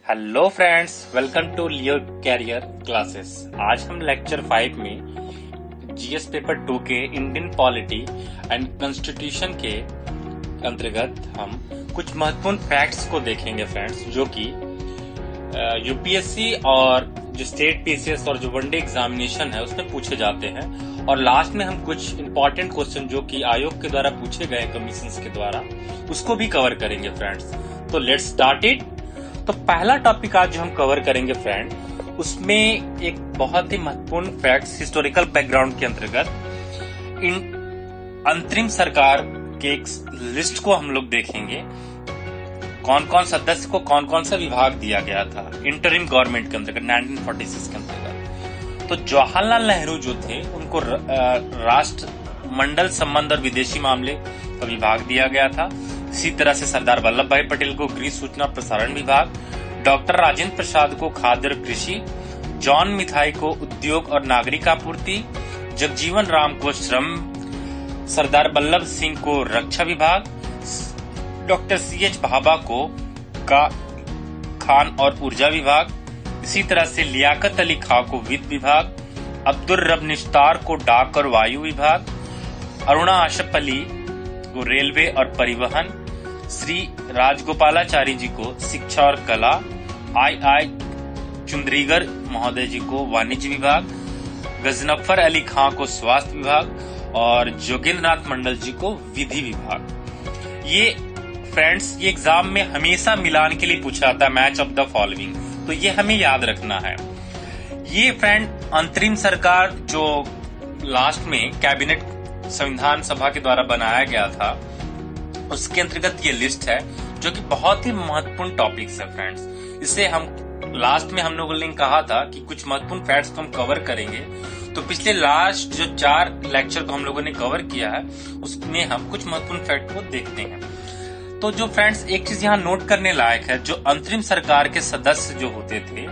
Hello friends, welcome to Leo career classes. आज हम lecture 5 में जीएस पेपर 2 के इंडियन पॉलिटी एंड कॉन्स्टिट्यूशन के अंतर्गत हम कुछ महत्वपूर्ण फैक्ट्स को देखेंगे फ्रेंड्स, जो कि यूपीएससी और जो स्टेट पीसीएस और जो वनडे एग्जामिनेशन है उसमें पूछे जाते हैं। और लास्ट में हम कुछ इंपॉर्टेंट क्वेश्चन जो कि आयोग के द्वारा पूछे गए कमीशन के द्वारा उसको भी कवर करेंगे फ्रेंड्स। तो लेट्स स्टार्ट इट। तो पहला टॉपिक आज जो हम कवर करेंगे फ्रेंड, उसमें एक बहुत ही महत्वपूर्ण फैक्ट्स हिस्टोरिकल बैकग्राउंड के अंतर्गत इन अंतरिम सरकार के एक लिस्ट को हम लोग देखेंगे। कौन कौन सदस्य को कौन कौन सा विभाग दिया गया था इंटरिम गवर्नमेंट के अंतर्गत 1946 के अंतर्गत। तो जवाहरलाल नेहरू जो थे उनको राष्ट्रमंडल संबंध और विदेशी मामले का विभाग दिया गया था। इसी तरह से सरदार वल्लभ भाई पटेल को गृह सूचना प्रसारण विभाग, डॉक्टर राजेंद्र प्रसाद को खाद्य और कृषि, जॉन मिथाई को उद्योग और नागरिक आपूर्ति, जगजीवन राम को श्रम, सरदार वल्लभ सिंह को रक्षा विभाग, डॉक्टर सीएच भाभा को खान और ऊर्जा विभाग, इसी तरह से लियाकत अली खां को वित्त विभाग, अब्दुल रब निस्तार को डाक और वायु विभाग, अरुणा आशफ अली को रेलवे और परिवहन, श्री राजगोपालाचारी जी को शिक्षा और कला, आई चुंद्रीगर महोदय जी को वाणिज्य विभाग, गजनफर अली खां को स्वास्थ्य विभाग और जोगेंद्रनाथ मंडल जी को विधि विभाग। ये फ्रेंड्स ये एग्जाम में हमेशा मिलान के लिए पूछा जाता है, मैच ऑफ द फॉलोइंग, तो ये हमें याद रखना है। ये फ्रेंड अंतरिम सरकार जो लास्ट में कैबिनेट संविधान सभा के द्वारा बनाया गया था उसके अंतर्गत ये लिस्ट है, जो कि बहुत ही महत्वपूर्ण टॉपिक्स है फ्रेंड्स। इसे हम लास्ट में हम लोगों ने कहा था कि कुछ महत्वपूर्ण फैक्ट्स को हम कवर करेंगे। तो पिछले लास्ट जो 4 लेक्चर को हम लोगों ने कवर किया है उसमें हम कुछ महत्वपूर्ण फैक्ट को देखते हैं। तो जो फ्रेंड्स एक चीज यहाँ नोट करने लायक है, जो अंतरिम सरकार के सदस्य जो होते थे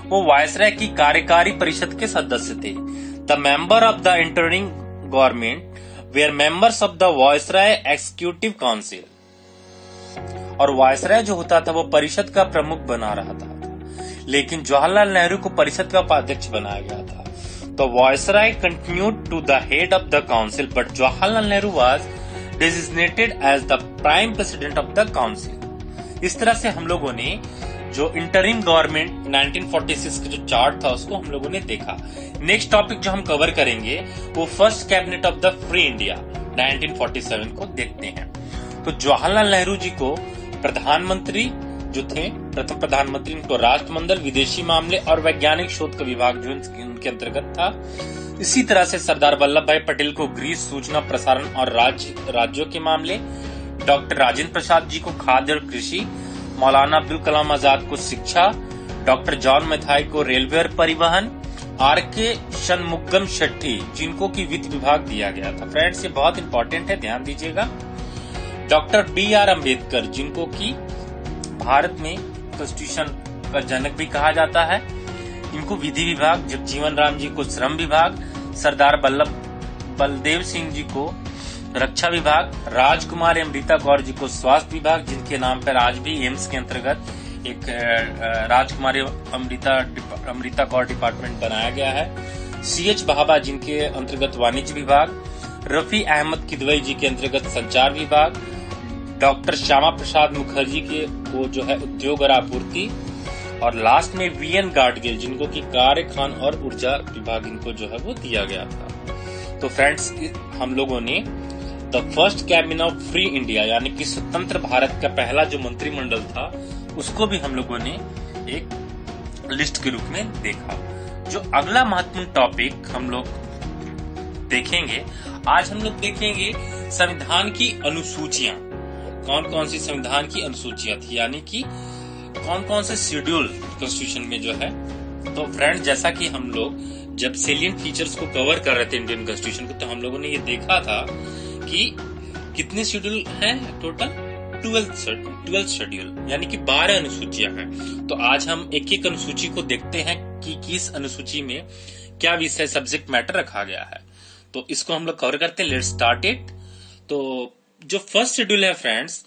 वो वायसराय की कार्यकारी परिषद के सदस्य थे। The member of the interim government were members of the viceroy executive council. और वायसराय जो होता था वो परिषद का प्रमुख बना रहा था, लेकिन जवाहरलाल नेहरू को परिषद का उपाध्यक्ष बनाया गया था। तो viceroy continued to the head of the council, but Jawaharlal Nehru was designated as the prime president of the council. इस तरह से हम लोगों ने जो इंटरिम गवर्नमेंट 1946 का जो चार्ट था उसको हम लोगों ने देखा। नेक्स्ट टॉपिक जो हम कवर करेंगे वो first cabinet of the free India 1947 को देखते हैं। तो जवाहरलाल नेहरू जी को प्रधानमंत्री जो थे, प्रथम प्रधानमंत्री, उनको राष्ट्रमंडल, विदेशी मामले और वैज्ञानिक शोध का विभाग जो उनके अंतर्गत था। इसी तरह से सरदार वल्लभ भाई पटेल को गृह सूचना प्रसारण और राज्यों के मामले, डॉक्टर राजेंद्र प्रसाद जी को खाद्य और कृषि, मौलाना अब्दुल कलाम आजाद को शिक्षा, डॉक्टर जॉन मिथाई को रेलवे और परिवहन, आर.के. शनमुगम शेट्टी जिनको की वित्त विभाग दिया गया था। फ्रेंड्स ये बहुत इंपॉर्टेंट है, ध्यान दीजिएगा। Doctor B R. अम्बेडकर जिनको की भारत में कॉन्स्टिट्यूशन का जनक भी कहा जाता है, इनको विधि विभाग, जगजीवन राम जी को श्रम विभाग, सरदार बलदेव सिंह जी को रक्षा विभाग, राजकुमारी अमृता कौर जी को स्वास्थ्य विभाग, जिनके नाम पर आज भी एम्स के अंतर्गत एक राजकुमारी अमृता कौर डिपार्टमेंट बनाया गया है, सीएच भाभा जिनके अंतर्गत वाणिज्य विभाग, रफी अहमद किदवई जी के अंतर्गत संचार विभाग, डॉक्टर श्यामा प्रसाद मुखर्जी के को जो है उद्योग और आपूर्ति, और लास्ट में वीएन गाडगिल जिनको की कार्य, खान और ऊर्जा विभाग इनको जो है वो दिया गया था। तो फ्रेंड्स हम लोगों ने the first cabinet of free India यानी कि स्वतंत्र भारत का पहला जो मंत्रिमंडल था उसको भी हम लोगों ने एक लिस्ट के रूप में देखा। जो अगला महत्वपूर्ण टॉपिक हम लोग देखेंगे, आज हम लोग देखेंगे संविधान की अनुसूचियां। कौन कौन सी संविधान की अनुसूचियां थी, यानी कि कौन कौन से शेड्यूल कॉन्स्टिट्यूशन में जो है। तो फ्रेंड्स जैसा कि हम लोग जब सेलिएंट फीचर्स को कवर कर रहे थे इंडियन कॉन्स्टिट्यूशन को, तो हम लोगों ने ये देखा था कि कितने शेड्यूल हैं टोटल, 12 शेड्यूल यानी कि 12 अनुसूचियां हैं। तो आज हम एक एक अनुसूची को देखते हैं कि किस अनुसूची में क्या विषय सब्जेक्ट मैटर रखा गया है। तो इसको हम लोग कवर करते हैं। Let's start it. तो जो फर्स्ट शेड्यूल है फ्रेंड्स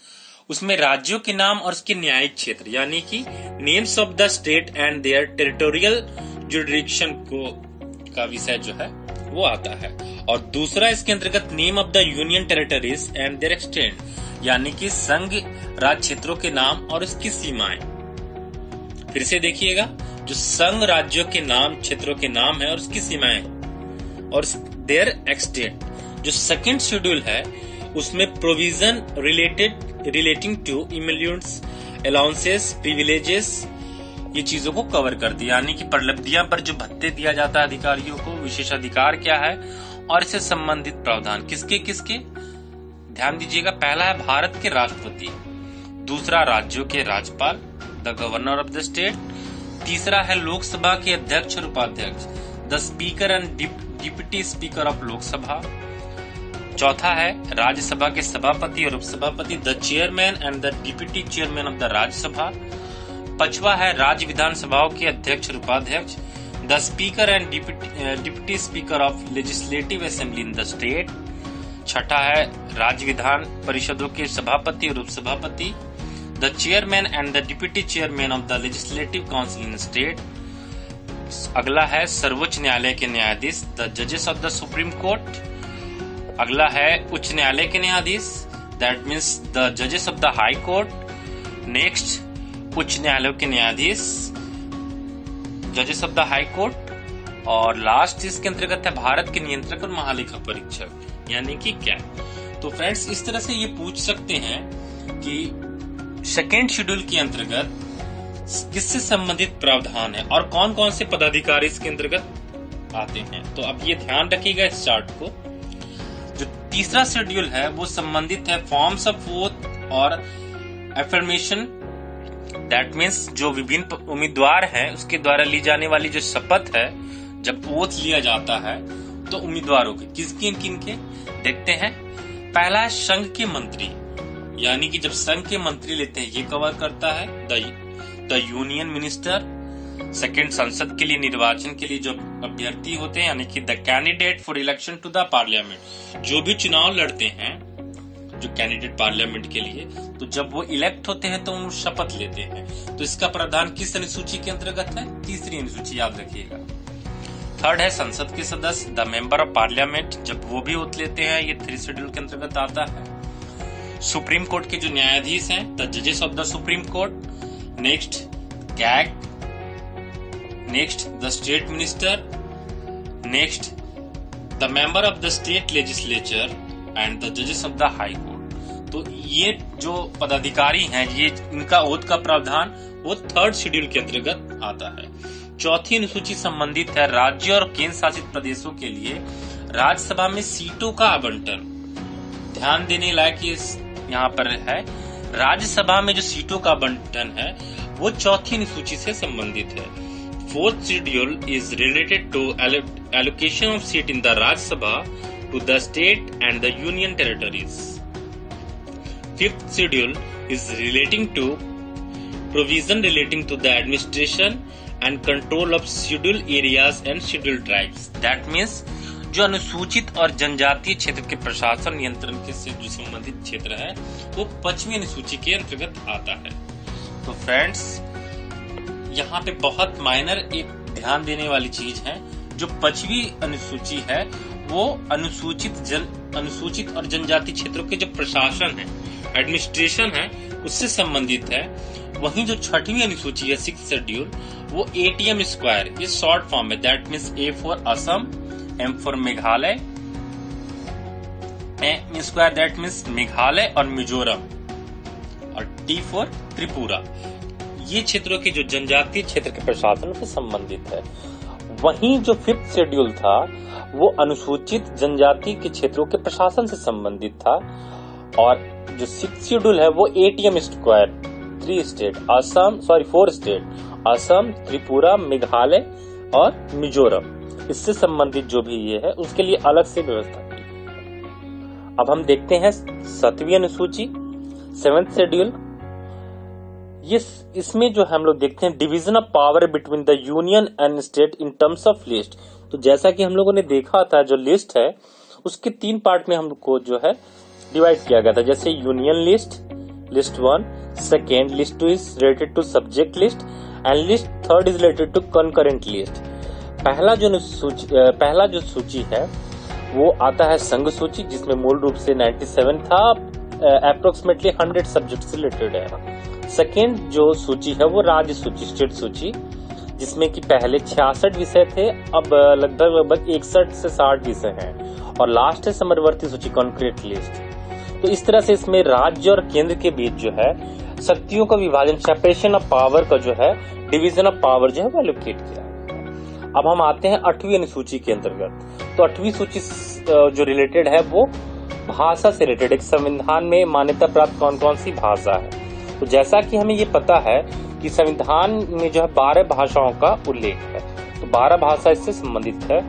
उसमें राज्यों के नाम और उसके न्यायिक क्षेत्र यानी कि names of the state and their territorial jurisdiction को का विषय जो है वो आता है। और दूसरा इसके अंतर्गत name of the union territories and their extent यानी कि संघ राज्य क्षेत्रों के नाम और उसकी सीमाएं। फिर से देखिएगा, जो संघ राज्यों के नाम क्षेत्रों के नाम है और उसकी सीमाएं और देयर एक्सटेंट। जो सेकंड शेड्यूल है उसमें provision relating to emoluments, allowances, privileges ये चीजों को कवर कर दिया, यानी कि प्रलब्धियां पर जो भत्ते दिया जाता है अधिकारियों को, विशेषाधिकार क्या है और इससे संबंधित प्रावधान किसके किसके। ध्यान दीजिएगा, पहला है भारत के राष्ट्रपति, दूसरा राज्यों के राज्यपाल the governor of the state, तीसरा है लोकसभा के अध्यक्ष और उपाध्यक्ष the speaker and deputy speaker of Lok Sabha, चौथा है राज्यसभा के सभापति और उपसभापति the chairman and the deputy chairman of the Rajya Sabha, पांचवा है राज्य विधानसभाओं के अध्यक्ष और उपाध्यक्ष the speaker and deputy speaker of legislative assembly in the state, छठा है राज्य विधान परिषदों के सभापति और उपसभापति the chairman and the deputy chairman of the legislative council in state, अगला है सर्वोच्च न्यायालय के न्यायाधीश द जजेस ऑफ द सुप्रीम कोर्ट, अगला है उच्च न्यायालय के न्यायाधीश दैट मीन्स द जजेस of the high court, next उच्च न्यायालयों के न्यायाधीश जजेस ऑफ द हाई कोर्ट, और लास्ट इसके अंतर्गत है भारत के नियंत्रक और महालेखा परीक्षक यानी कि क्या। तो फ्रेंड्स, इस तरह से ये पूछ सकते हैं कि सेकेंड शेड्यूल के अंतर्गत किससे संबंधित प्रावधान है और कौन कौन से पदाधिकारी इसके अंतर्गत आते हैं। तो अब ये ध्यान रखिएगा इस चार्ट को। जो तीसरा शेड्यूल है वो संबंधित है फॉर्म्स ऑफ ओथ और एफर्मेशन, दैट मीन्स जो विभिन्न उम्मीदवार हैं उसके द्वारा ली जाने वाली जो शपथ है, जब ओथ लिया जाता है तो उम्मीदवारों के किनके देखते हैं। पहला है संघ के मंत्री, यानी कि जब संघ के मंत्री लेते हैं ये कवर करता है द यूनियन मिनिस्टर। सेकंड, संसद के लिए निर्वाचन के लिए जो अभ्यर्थी होते हैं यानी कि the candidate for election to the parliament, जो भी चुनाव लड़ते हैं जो कैंडिडेट पार्लियामेंट के लिए, तो जब वो इलेक्ट होते हैं तो वो शपथ लेते हैं। तो इसका प्रावधान किस अनुसूची के अंतर्गत है? तीसरी अनुसूची, याद रखिएगा। थर्ड है संसद के सदस्य द मेंबर ऑफ पार्लियामेंट, जब वो भी ओथ लेते हैं, ये 3 शेड्यूल के अंतर्गत आता है। सुप्रीम कोर्ट के जो न्यायाधीश हैं द जजेस of the supreme court, next CAG, next the state minister, next the member of the state legislature and the जजेस ऑफ द हाई कोर्ट। तो ये जो पदाधिकारी हैं ये इनका ओथ का प्रावधान वो 3rd शेड्यूल के अंतर्गत आता है। चौथी अनुसूची संबंधित है राज्य और केंद्र शासित प्रदेशों के लिए राज्यसभा में सीटों का आवंटन। ध्यान देने लायक यहाँ पर है, राज्यसभा में जो सीटों का आवंटन है वो चौथी अनुसूची से संबंधित है। 4th schedule is related to allocation of seat in the Rajya Sabha to the state and the union territories. 5th schedule is relating to provision relating to the administration and control of scheduled areas and scheduled tribes. That means जो अनुसूचित और जनजातीय क्षेत्र के प्रशासन नियंत्रण के से जो संबंधित क्षेत्र है वो 5वीं अनुसूची के अंतर्गत आता है। तो फ्रेंड्स, यहाँ पे बहुत माइनर एक ध्यान देने वाली चीज है, जो 5वीं अनुसूची है वो अनुसूचित और जनजाति क्षेत्रों के जो प्रशासन है, एडमिनिस्ट्रेशन है, उससे संबंधित है। वहीं जो 6वीं अनुसूची है 6th शेड्यूल वो ATM स्क्वायर, ये शॉर्ट फॉर्म है, that means A for Assam, M for Meghalaya, M square that means Meghalaya और मिजोरम, और T फॉर त्रिपुरा। ये क्षेत्रों के जो जनजातीय क्षेत्र के प्रशासन से संबंधित है। वहीं जो 5th शेड्यूल था वो अनुसूचित जनजाति के क्षेत्रों के प्रशासन से संबंधित था, और जो 6th शेड्यूल है वो ATM square 4 state Assam, Tripura, Meghalaya और मिजोरम, इससे संबंधित जो भी ये है उसके लिए अलग से व्यवस्था की। अब हम देखते हैं 7वीं अनुसूची 7th शेड्यूल। इसमें जो हम लोग देखते हैं division of power between the union and state in terms of list. तो जैसा कि हम लोगों ने देखा था, जो लिस्ट है उसके 3 पार्ट में हमको जो है डिवाइड किया गया था, जैसे union list, list 1, second list 2 is related to subject list and list 3 is related to concurrent list. पहला जो सूची है वो आता है संघ सूची, जिसमें मूल रूप से 97 था, अप्रोक्सीमेटली 100 सब्जेक्ट से रिलेटेड है। सेकेंड जो सूची है वो राज्य सूची, स्टेट सूची, जिसमें कि पहले 66 विषय थे, अब लगभग 61 से 60 विषय हैं। और लास्ट है समवर्ती सूची, कॉन्क्रीट लिस्ट। तो इस तरह से इसमें राज्य और केंद्र के बीच जो है शक्तियों का विभाजन, सेपरेशन ऑफ पावर का जो है, डिवीजन ऑफ पावर जो है वो एलोकेट किया। अब हम आते हैं 8वीं अनुसूची के अंतर्गत। तो 8वीं सूची जो रिलेटेड है वो भाषा से रिलेटेड, एक संविधान में मान्यता प्राप्त कौन कौन सी भाषा है। तो जैसा कि हमें ये पता है कि संविधान में जो है 12 भाषाओं का उल्लेख है, तो 12 भाषा इससे संबंधित है।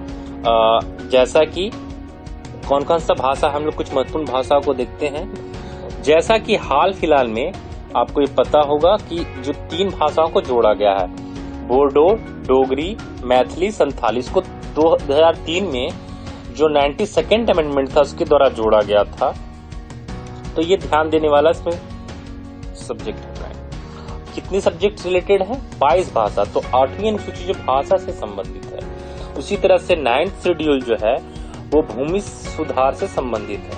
जैसा कि कौन कौन सा भाषा, हम लोग कुछ महत्वपूर्ण भाषाओं को देखते हैं। जैसा कि हाल फिलहाल में आपको ये पता होगा कि जो 3 भाषाओं को जोड़ा गया है, बोडो, डोगरी, मैथिली, संथाली, इसको 2003 में जो 92nd अमेंडमेंट था उसके द्वारा जोड़ा गया था। तो ये ध्यान देने वाला इसमें सब्जेक्ट है। कितनी सब्जेक्ट रिलेटेड है? 22 भाषा। तो 8वीं अनुसूची जो भाषा से संबंधित है। उसी तरह से 9th शेड्यूल जो है वो भूमि सुधार से संबंधित है।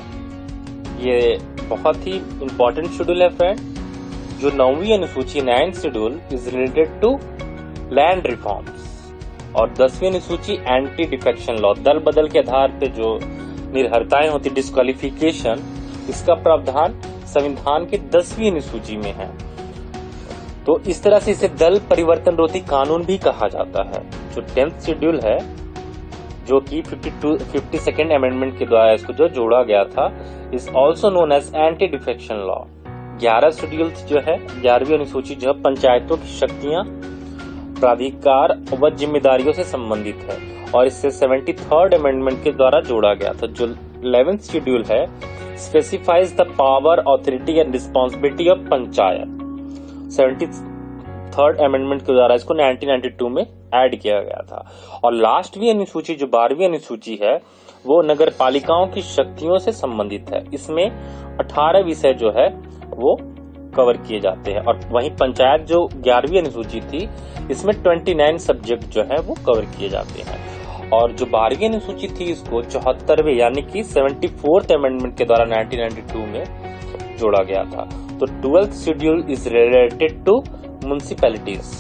ये बहुत ही इंपॉर्टेंट शेड्यूल है फ्रेंड। जो 9वीं अनुसूची 9th schedule is related to land reforms. और 10वीं अनुसूची एंटी डिफेक्शन लॉ, दल बदल के आधार पे जो निर्भरताएं होती, डिस्क्वालिफिकेशन, इसका प्रावधान संविधान के 10वीं अनुसूची में है। तो इस तरह से इसे दल परिवर्तन रोधी कानून भी कहा जाता है। जो 10th शेड्यूल है, जो कि 52nd अमेंडमेंट के द्वारा इसको जो जोड़ा गया था, is also known as anti defection law. 11 schedule जो है, 11वीं अनुसूची जो है पंचायतों की शक्तियां, प्राधिकार व जिम्मेदारियों से संबंधित है और इससे 73rd अमेंडमेंट के द्वारा जोड़ा गया था। जो 11th शेड्यूल है, specifies the power, authority and responsibility of panchayat. 73rd amendment के द्वारा इसको 1992 में ऐड किया गया था। और लास्टवीं अनुसूची जो 12वीं अनुसूची है वो नगर पालिकाओं की शक्तियों से संबंधित है। इसमें 18 विषय जो है वो कवर किए जाते हैं। और वहीं पंचायत जो 11वीं अनुसूची थी, इसमें 29 सब्जेक्ट जो है वो कवर किए जाते हैं। और जो 12वीं अनुसूची थी, इसको 74वें यानी कि 74th अमेंडमेंट के द्वारा 1992 में जोड़ा गया था। तो 12th schedule is related to municipalities.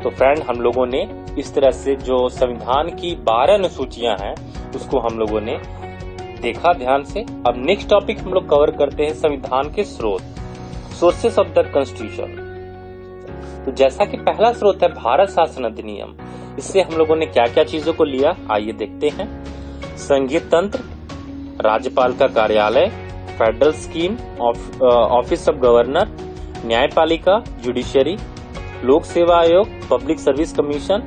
तो फ्रेंड, हम लोगों ने इस तरह से जो संविधान की 12 अनुसूचियां हैं उसको हम लोगों ने देखा ध्यान से। अब नेक्स्ट टॉपिक हम लोग कवर करते हैं संविधान के स्रोत, सोर्सेस ऑफ द कॉन्स्टिट्यूशन। तो जैसा कि पहला स्रोत है भारत शासन अधिनियम, इससे हम लोगों ने क्या क्या चीजों को लिया, आइए देखते हैं। संघीय तंत्र, राज्यपाल का कार्यालय, federal scheme, office of governor, न्यायपालिका, जुडिशरी, लोक सेवा आयोग, पब्लिक सर्विस कमीशन,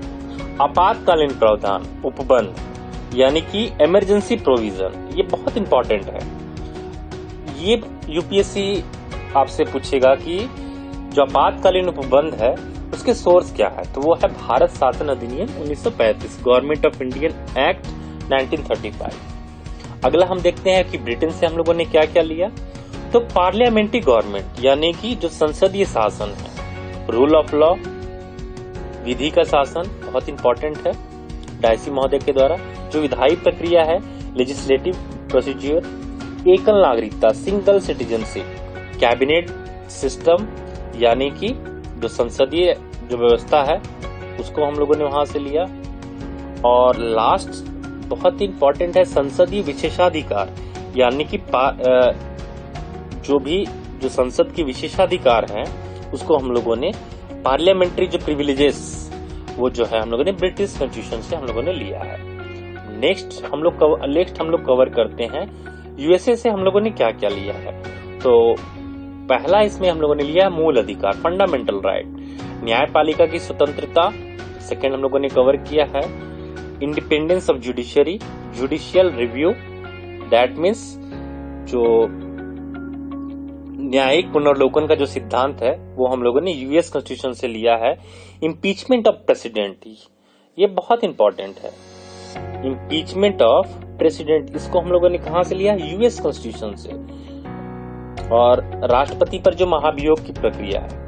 आपातकालीन प्रावधान, उपबंध यानी कि इमरजेंसी प्रोविजन। ये बहुत इंपॉर्टेंट है। ये यूपीएससी आपसे पूछेगा कि जो आपातकालीन उपबंध है उसके सोर्स क्या है, तो वो है भारत शासन अधिनियम 1935, गवर्नमेंट ऑफ इंडियन एक्ट 1935। अगला हम देखते हैं कि ब्रिटेन से हम लोगों ने क्या क्या लिया। तो पार्लियामेंट्री गवर्नमेंट यानी कि जो संसदीय शासन है, रूल ऑफ लॉ, विधि का शासन बहुत इंपॉर्टेंट है, डायसी महोदय के द्वारा। जो विधायी प्रक्रिया है, लेजिस्लेटिव प्रोसीजर, एकल नागरिकता, सिंगल सिटीजनशिप, कैबिनेट सिस्टम यानी कि जो संसदीय जो व्यवस्था है उसको हम लोगों ने वहां से लिया। और लास्ट बहुत इंपॉर्टेंट है संसदीय विशेषाधिकार, यानी कि जो संसद की विशेषाधिकार हैं उसको हम लोगों ने, पार्लियामेंट्री जो प्रिविलेजेस वो जो है हम लोगों ने ब्रिटिश कॉन्स्टिट्यूशन से हम लोगों ने लिया है। नेक्स्ट हम लोग कवर करते हैं यूएसए से हम लोगों ने क्या क्या लिया है। तो पहला इसमें हम लोगों ने लिया है मूल अधिकार, फंडामेंटल राइट, न्यायपालिका की स्वतंत्रता। सेकेंड हम लोगों ने कवर किया है independence of judiciary, judicial review, that means जो न्यायिक पुनर्लोकन का जो सिद्धांत है वो हम लोगों ने यूएस कॉन्स्टिट्यूशन से लिया है। इम्पीचमेंट ऑफ प्रेसिडेंट, ये बहुत इंपॉर्टेंट है। इम्पीचमेंट ऑफ प्रेसिडेंट, इसको हम लोगों ने कहां से लिया, यूएस कॉन्स्टिट्यूशन से। और राष्ट्रपति पर जो महाभियोग की प्रक्रिया है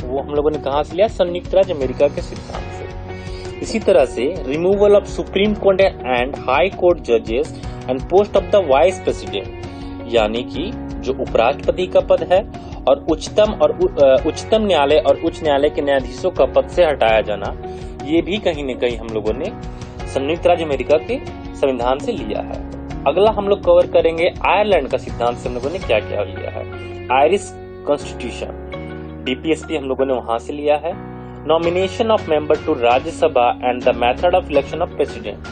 वो हम लोगों ने कहा से लिया, संयुक्त राज्य अमेरिका के सिद्धांत से। इसी तरह से removal of Supreme Court and High Court जजेस and post of the vice president, यानी कि जो उपराष्ट्रपति का पद है और उच्चतम न्यायालय और उच्च न्यायालय के न्यायाधीशों का पद से हटाया जाना, ये भी कहीं न कहीं हम लोगों ने संयुक्त राज्य अमेरिका के संविधान से लिया है। अगला हम लोग कवर करेंगे आयरलैंड का सिद्धांत से हम लोगों ने क्या क्या लिया है। आयरिश कॉन्स्टिट्यूशन, डीपीएसपी हम लोगों ने वहां से लिया है। Nomination of member to Rajya Sabha and the method of election of president,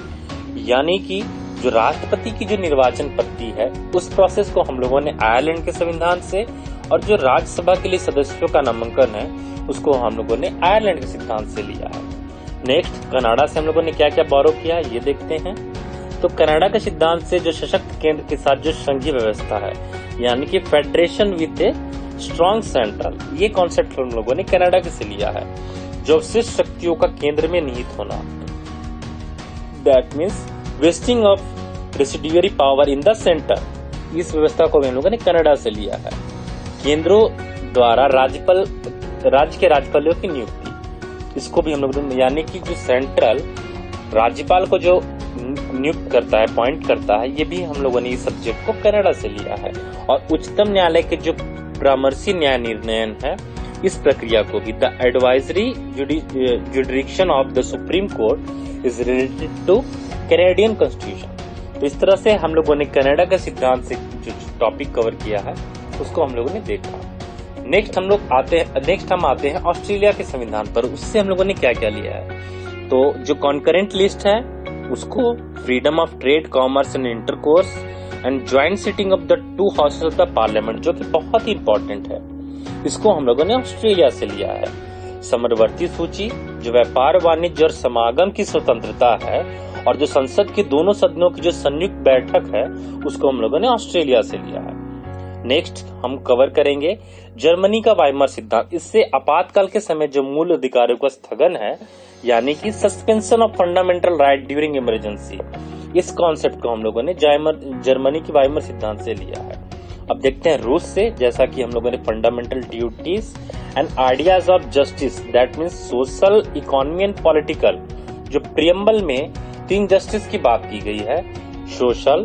यानी कि जो राष्ट्रपति की जो निर्वाचन पद्धति है उस प्रोसेस को हम लोगों ने आयरलैंड के संविधान से, और जो राज्यसभा के लिए सदस्यों का नामांकन है उसको हम लोगों ने आयरलैंड के सिद्धांत से लिया है। नेक्स्ट कनाडा से हम लोगों ने क्या क्या बोरो किया ये देखते हैं। तो कनाडा के सिद्धांत से जो सशक्त केंद्र के साथ जो संघीय व्यवस्था है, यानी कि federation with a strong central, ये कॉन्सेप्ट हम लोगों ने कनाडा के से लिया है। जो अवशिष्ट शक्तियों का केंद्र में निहित होना, that means wasting of residuary power in the centre, इस व्यवस्था को हम लोगों ने कनाडा से लिया है। केंद्रों द्वारा राज्य के राज्यपालों की नियुक्ति, इसको भी हम लोगों ने, यानी कि जो सेंट्रल राज्यपाल को जो नियुक्त करता है, अपॉइंट करता है, ये भी हम लोगों ने इस सब्जेक्ट को कनाडा से लिया है। और उच्चतम न्यायालय के जो परामर्शी न्याय निर्णय है, इस प्रक्रिया को भी the advisory जुडिक्शन of the supreme court is related two Canadian constitution. तो इस तरह से हम लोगों ने कनाडा का सिद्धांत से जो टॉपिक कवर किया है उसको हम लोगों ने देखा। नेक्स्ट हम आते हैं ऑस्ट्रेलिया के संविधान पर। उससे हम लोगों ने क्या क्या लिया है। तो जो कॉन्करेंट लिस्ट है उसको freedom of trade, commerce and intercourse and joint sitting of the two houses of the parliament, जो कि बहुत ही इंपॉर्टेंट है, इसको हम लोगों ने ऑस्ट्रेलिया से लिया है। समरवर्ती सूची, जो व्यापार, वाणिज्य और समागम की स्वतंत्रता है, और जो संसद के दोनों सदनों की जो संयुक्त बैठक है उसको हम लोगों ने ऑस्ट्रेलिया से लिया है। नेक्स्ट हम कवर करेंगे जर्मनी का वाइमर सिद्धांत। इससे आपातकाल के समय जो मूल अधिकारों का स्थगन है, यानी कि suspension of fundamental right during emergency, इस कॉन्सेप्ट को हम लोगों ने जर्मनी की वाइमर सिद्धांत से लिया है। अब देखते हैं रूस से, जैसा कि हम लोगों ने fundamental duties and ideas of justice, that means social, economy and political, जो प्रियम्बल में 3 जस्टिस की बात की गई है, सोशल,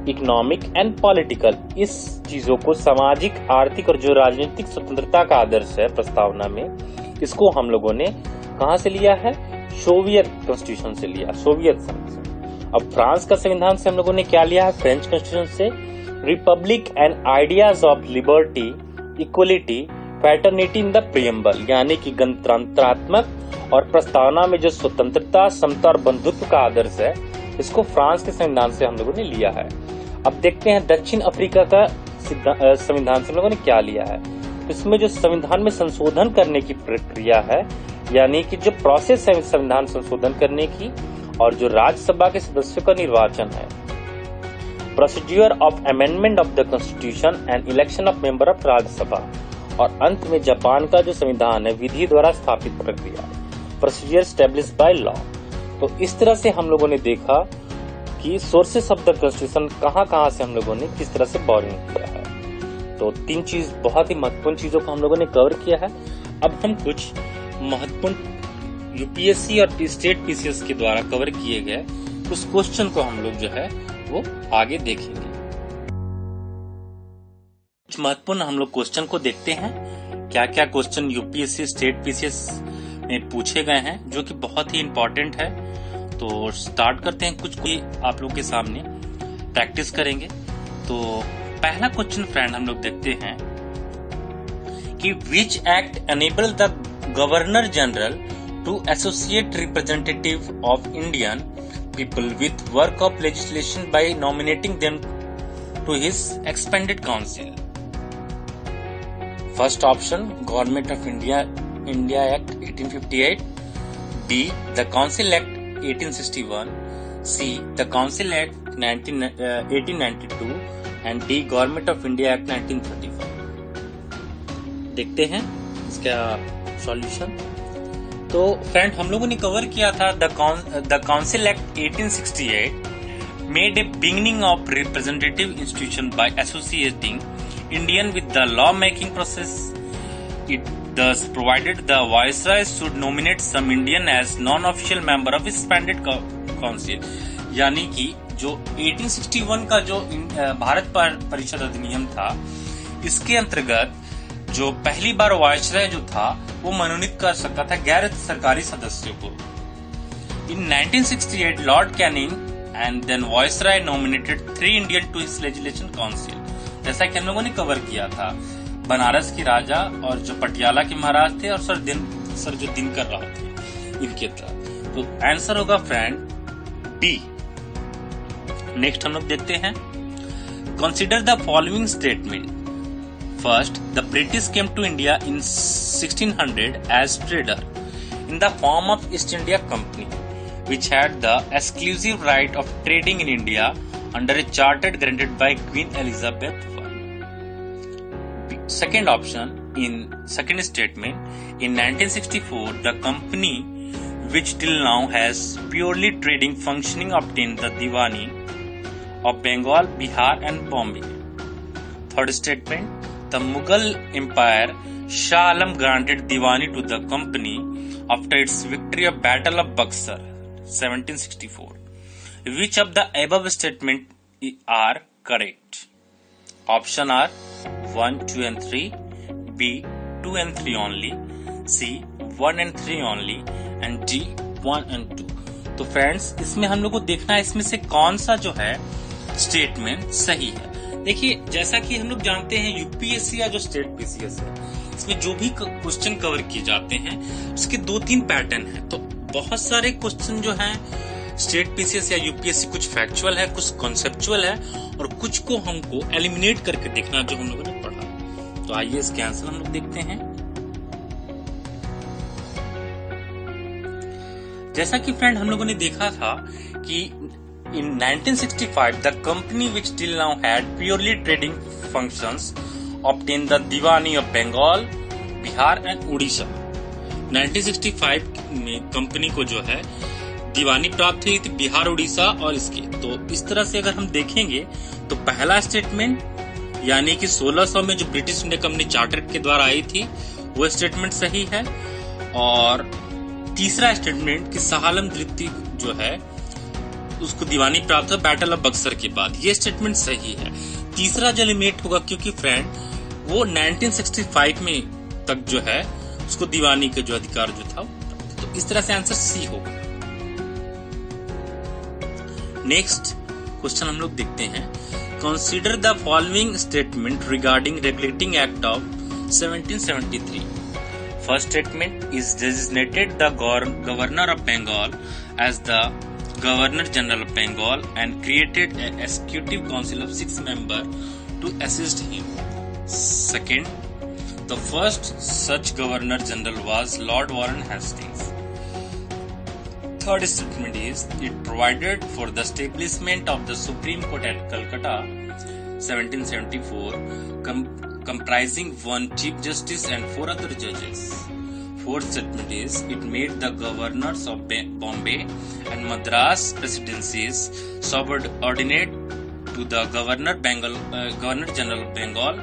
इकोनॉमिक एंड पॉलिटिकल, इस चीजों को सामाजिक, आर्थिक और जो राजनीतिक स्वतंत्रता का आदर्श है प्रस्तावना में, इसको हम लोगों ने कहां से लिया है, सोवियत कॉन्स्टिट्यूशन से लिया, सोवियत संघ से। अब फ्रांस का संविधान से हम लोगों ने क्या लिया है, फ्रेंच कॉन्स्टिट्यूशन से, Republic and ideas of liberty, equality, fraternity in the preamble, यानी कि गणतंत्रात्मक और प्रस्तावना में जो स्वतंत्रता, समता और बंधुत्व का आदर्श है, इसको फ्रांस के संविधान से हम लोगों ने लिया है। अब देखते हैं दक्षिण अफ्रीका का संविधान से हम लोगों ने क्या लिया है। इसमें जो संविधान में संशोधन करने की प्रक्रिया है, यानी कि जो प्रोसेस है संविधान संशोधन करने की, और जो राज्यसभा के सदस्यों का निर्वाचन है, procedure of amendment of the constitution and election of member of Rajya Sabha, और अंत में जापान का जो संविधान है, विधि द्वारा स्थापित प्रक्रिया, प्रोसीजर एस्टैब्लिश्ड बाय लॉ। तो इस तरह से हम लोगों ने देखा कि सोर्सेस ऑफ द कॉन्स्टिट्यूशन कहां से हम लोगों ने किस तरह से बोरिंग किया है। तो 3 चीज, बहुत ही महत्वपूर्ण चीजों को हम लोगों ने कवर किया है। अब हम कुछ महत्वपूर्ण यूपीएससी और स्टेट पीसीएस के द्वारा कवर किए गए उस क्वेश्चन को हम लोग जो है वो आगे देखेंगे। कुछ महत्वपूर्ण हम लोग क्वेश्चन को देखते हैं, क्या क्या क्वेश्चन यूपीएससी, स्टेट पीसीएस में पूछे गए हैं, जो कि बहुत ही इंपॉर्टेंट है। तो स्टार्ट करते हैं, कुछ आप लोग के सामने प्रैक्टिस करेंगे। तो पहला क्वेश्चन फ्रेंड हम लोग देखते हैं कि which act enable the governor general to associate representative of Indian people with work of legislation by nominating them to his expanded council. First option government of India act 1858, B the council act 1861, C the council act 1892 and D government of India act 1935। देखते हैं इसका solution. तो friend हम लोगों ने cover किया था the council act 1868 made a beginning of representative institution by associating Indian with the law making process. It thus provided the viceroy should nominate some Indian as non-official member of expanded council. यानी कि जो 1861 का जो भारत परिषद अधिनियम था, इसके अंतर्गत जो पहली बार वायसराय जो था वो मनोनीत कर सकता था गैर सरकारी सदस्यों को। In 1968, Lord Canning and then Viceroy nominated 3 Indian to his legislation council. जैसा कि हम लोगों ने कवर किया था, बनारस की राजा और जो पटियाला के महाराज थे और सर जो दिनकर राव थे, इनके तरफ। तो आंसर होगा फ्रेंड बी। नेक्स्ट हम लोग देखते हैं, consider the following statement. First, the British came to India in 1600 as trader in the form of East India Company, which had the exclusive right of trading in India under a charter granted by Queen Elizabeth I. Second option, in second statement, in 1964, the company, which till now has purely trading functioning, obtained the Diwani of Bengal, Bihar and Bombay. Third statement, the Mughal Empire, Shah Alam granted Diwani to the company after its victory of Battle of Buxar, 1764. Which of the above statements are correct? Option are 1, 2 and 3, B, 2 and 3 only, C, 1 and 3 only, and D, 1 and 2. तो friends, इसमें हम लोग को देखना है इसमें से कौन सा जो है स्टेटमेंट सही है। देखिए, जैसा कि हम लोग जानते हैं यूपीएससी या जो स्टेट पीसीएस है, इसमें जो भी क्वेश्चन कवर किए जाते हैं उसके 2-3 पैटर्न है। तो बहुत सारे क्वेश्चन जो हैं स्टेट पीसीएस या यूपीएससी, कुछ फैक्चुअल है, कुछ कॉन्सेप्चुअल है और कुछ को हमको एलिमिनेट करके देखना, जो हम लोगों ने पढ़ा। तो आइए इसके आंसर हम लोग देखते हैं। जैसा कि फ्रेंड हम लोगों ने देखा था कि in 1965 the company which till now had purely trading functions obtained the Diwani of Bengal, Bihar and Odisha. 1965 में कंपनी को जो है दीवानी प्राप्त हुई थी बिहार, उड़ीसा और इसके। तो इस तरह से अगर हम देखेंगे तो पहला स्टेटमेंट यानी कि 1600 में जो ब्रिटिश इंडिया कंपनी चार्टर के द्वारा आई थी वो स्टेटमेंट सही है, और तीसरा स्टेटमेंट कि शाह आलम द्वितीय जो है उसको दीवानी प्राप्त हुआ बैटल ऑफ बक्सर के बाद, ये स्टेटमेंट सही है। तीसरा जो एलिमिनेट होगा क्योंकि फ्रेंड वो 1965 में तक जो है उसको दीवानी का जो अधिकार जो था, तो इस तरह से आंसर सी होगा। नेक्स्ट क्वेश्चन हम लोग देखते हैं, consider the following statement regarding regulating act of 1773. First statement is designated the governor of Bengal as the Governor General of Bengal and created an executive council of 6 members to assist him. Second, the first such Governor General was Lord Warren Hastings. Third statement is it provided for the establishment of the Supreme Court at Calcutta, 1774, comprising 1 Chief Justice and 4 other judges. Fourth statement is it made the governors of Bombay and Madras presidencies subordinate to the Governor General of Bengal,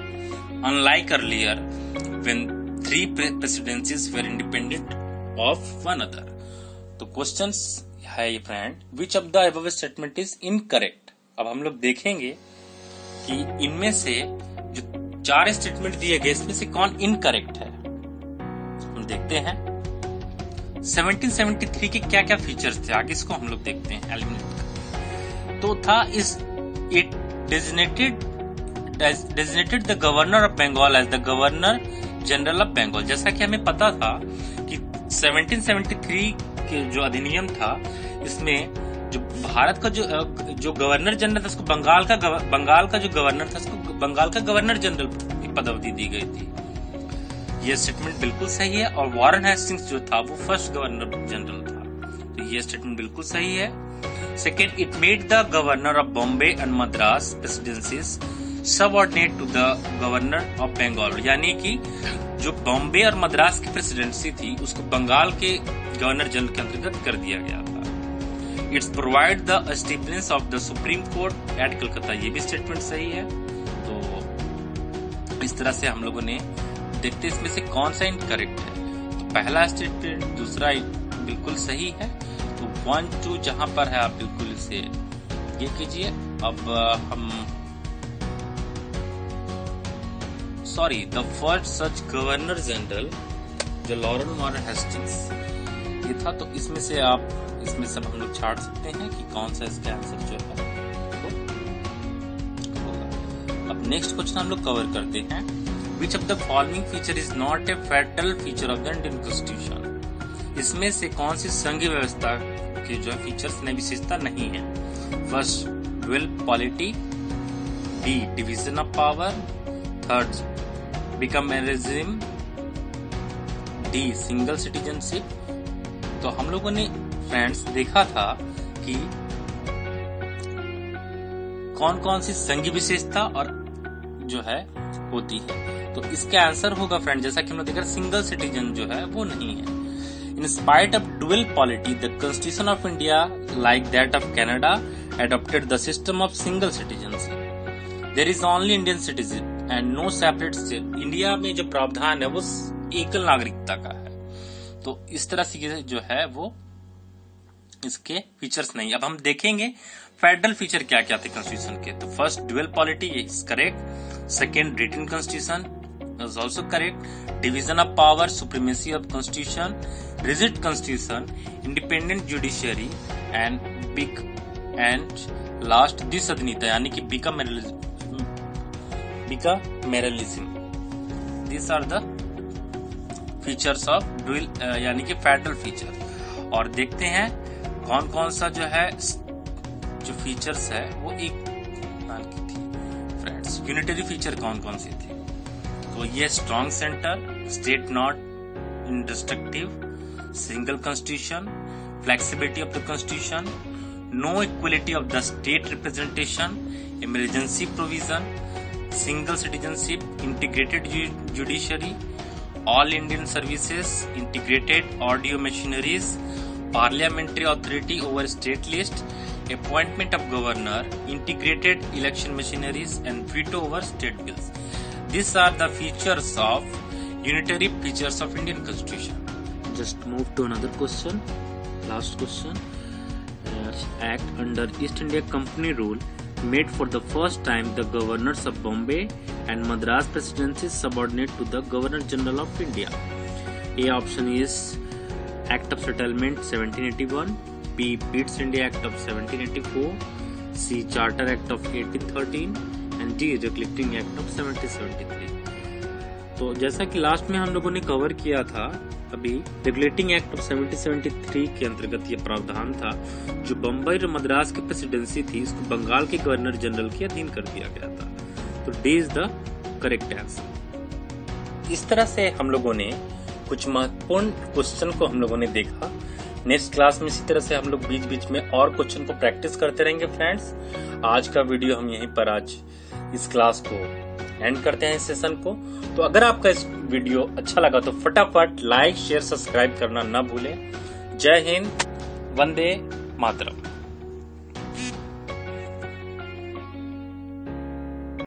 unlike earlier when 3 presidencies were independent of one another. तो questions है ये friend, which of the above statement is incorrect? अब हम लोग देखेंगे कि इनमें से जो 4 स्टेटमेंट दिए गए इसमें से कौन इनकरेक्ट है। देखते हैं 1773 के क्या क्या फीचर्स थे, आगे इसको हम लोग देखते हैं एलिमिनेट। तो था इस it designated the governor of Bengal as the governor general of Bengal. जैसा कि हमें पता था कि 1773 के जो अधिनियम था इसमें जो भारत का जो गवर्नर जनरल था उसको बंगाल का जो गवर्नर था उसको बंगाल का गवर्नर जनरल की पदवी दी गई थी। ये स्टेटमेंट बिल्कुल सही है, और वॉरेन हेस्टिंग्स जो था वो फर्स्ट गवर्नर जनरल था, तो ये स्टेटमेंट बिल्कुल सही है। Second, it made the governor of Bombay and Madras presidencies subordinate to the governor of Bengal, यानी कि जो बॉम्बे और मद्रास की प्रेसिडेंसी थी उसको बंगाल के गवर्नर जनरल के अंतर्गत कर दिया गया था। It's provide the establishment of the supreme court at Calcutta, ये भी स्टेटमेंट सही है। तो इस तरह से हम लोगों ने देखते इसमें से कौन सा इनकरेक्ट है। तो पहला स्टेटमेंट, दूसरा बिल्कुल सही है। तो 1, 2 जहां पर है आप बिल्कुल इसे ये कीजिए। अब हम the first such governor general जो लॉरेन वॉरेन हेस्टिंग्स ये था। तो इसमें से सब हम लोग छाट सकते हैं कि कौन सा इसका आंसर जो है होगा। अब नेक्स्ट क्वेश्चन हम लोग कवर करते हैं। Which of the following feature is not a federal feature of the Indian constitution. इसमें से कौन सी संघीय व्यवस्था के जो है फीचर्स में विशेषता नहीं है। First, dual polity. B, division of power. Third, bicameralism. D, single citizenship. तो हम लोगों ने फ्रेंड्स देखा था कि कौन कौन सी संघीय विशेषता और जो है होती है। तो इसका आंसर होगा फ्रेंड, जैसा कि हमने देखा, सिंगल सिटीजन जो है वो नहीं है। In spite of dual polity the constitution of India like that of Canada adopted the system of single citizenship. There is only Indian citizen and no separate state. India में जो प्रावधान है वो एकल नागरिकता का है। तो इस तरह से जो है वो इसके फीचर्स नहीं। अब हम देखेंगे फेडरल फीचर क्या क्या थे कॉन्स्टिट्यूशन के। तो first, dual polity is correct. Second, written constitution is also correct. Division of power, supremacy of constitution, rigid constitution, independent judiciary and last द्विसदनीयता यानी कि bicameralism. This are the features of dual यानी कि federal feature. और देखते हैं कौन कौन सा जो है जो फीचर्स है वो एक की थी फ्रेंड्स। यूनिटरी फीचर कौन कौन सी थी। तो ये strong centre, state not indestructible, single constitution, flexibility of the constitution, no equality of the state representation, emergency provision, single citizenship, integrated judiciary, all Indian services, integrated audit machineries, parliamentary authority over state list, appointment of governor, integrated election machineries and veto over state bills. These are the features of unitary features of Indian Constitution. Just move to another question. Last question. Act under East India Company rule made for the first time the governors of Bombay and Madras presidencies subordinate to the Governor General of India. A option is Act of Settlement 1781, B, Pitt's India Act of 1784, C, Charter Act of 1813 and D, Recollecting Act of 1773. तो जैसा कि last में हम लोगों ने cover किया था, अभी रेगुलेटिंग एक्ट ऑफ 1773 के अंतर्गत ये प्रावधान था जो बम्बई और मद्रास की प्रेसिडेंसी थी इसको बंगाल के गवर्नर जनरल के अधीन कर दिया गया था। तो D is the correct answer. इस तरह से हम लोगों ने कुछ महत्वपूर्ण क्वेश्चन को हम लोगों ने देखा। नेक्स्ट क्लास में इसी तरह से हम लोग बीच बीच में और क्वेश्चन को प्रैक्टिस करते रहेंगे फ्रेंड्स। आज का वीडियो हम यहीं पर आज इस क्लास को एंड करते हैं, इस सेशन को। तो अगर आपका इस वीडियो अच्छा लगा तो फटाफट लाइक, शेयर, सब्सक्राइब करना ना भूलें। जय हिंद, वंदे मातरम।